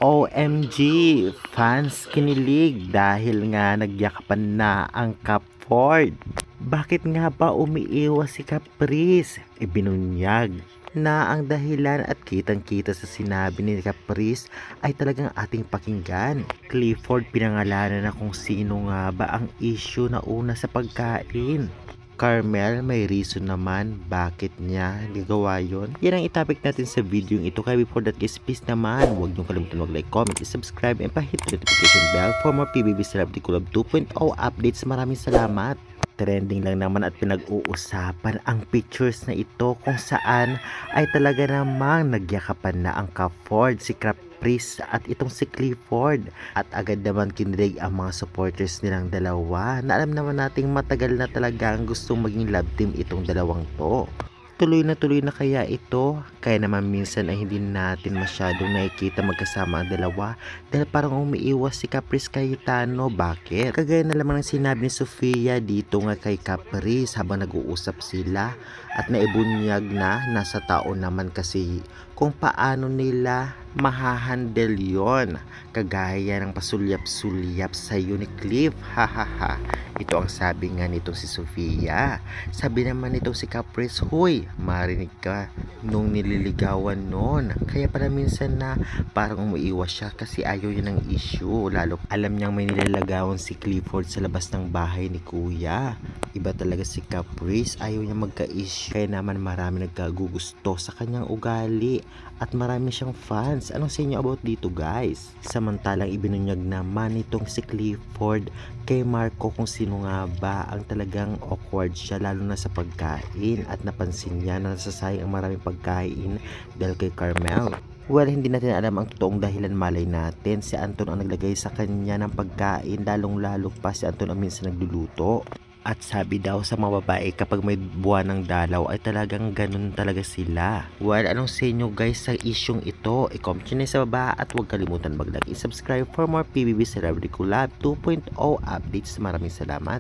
OMG! Fans kinilig dahil nga nagyakapan na ang Cap4. Bakit nga ba umiiwas si Caprice? Ibinunyag na ang dahilan at kitang-kita sa sinabi ni Caprice ay talagang ating pakinggan. Clifford pinangalanan na kung sino nga ba ang issue na una sa pagkain. Carmel, may reason naman bakit niya gagawa yon. Yan ang itapik natin sa video ito. Kaya before that guys, please naman huwag niyong kalimutan mag-like, comment, subscribe, and pa-hit the notification bell for more PBB Celebrity Collab 2.0 updates. Maraming salamat. Trending lang naman at pinag-uusapan ang pictures na ito kung saan ay talaga namang nagyakapan na ang Cap4, si Caprice at itong si Clifford. At agad naman kinilig ang mga supporters nilang dalawa na alam naman nating matagal na talaga ang gustong maging love team itong dalawang to. Tuloy na kaya ito, kaya naman minsan ay hindi natin masyadong nakikita magkasama ang dalawa dahil parang umiiwas si Caprice kay Tano. Bakit? Kagaya na lamang ng sinabi ni Sofia dito nga kay Caprice habang nag-uusap sila at naibunyag na nasa tao naman kasi kung paano nila mahahandle yon. Kagaya ng pasulyap-sulyap sa ni Cliff. Hahaha. Ito ang sabi nga nitong si Sofia. Sabi naman nitong si Caprice, "Hoy, marinig ka nung nililigawan noon." Kaya para minsan na parang umuiwas siya kasi ayaw niya ng issue. Lalo alam niyang may nilalagawan si Clifford sa labas ng bahay ni Kuya. Iba talaga si Caprice, ayaw niya magka-issue. Kaya naman marami nagkagugusto sa kanyang ugali at marami siyang fans. Anong sa inyo about dito guys? Samantalang ibinunyag naman itong si Clifford kay Marco kung sino nga ba ang talagang awkward siya lalo na sa pagkain at napansin niya na nasasayang ang maraming pagkain dahil kay Carmel. Well, hindi natin alam ang totoong dahilan, malay natin si Anton ang naglagay sa kanya ng pagkain, lalong-lalo pa si Anton ang minsan nagluluto. At sabi daw sa mga babae kapag may buwan ng dalaw ay talagang ganun talaga sila. Well, anong sa inyo guys sa isyong ito? I-comment nyo na sa baba at huwag kalimutan mag-like, subscribe for more PBB Celebrity Collab 2.0 updates. Maraming salamat.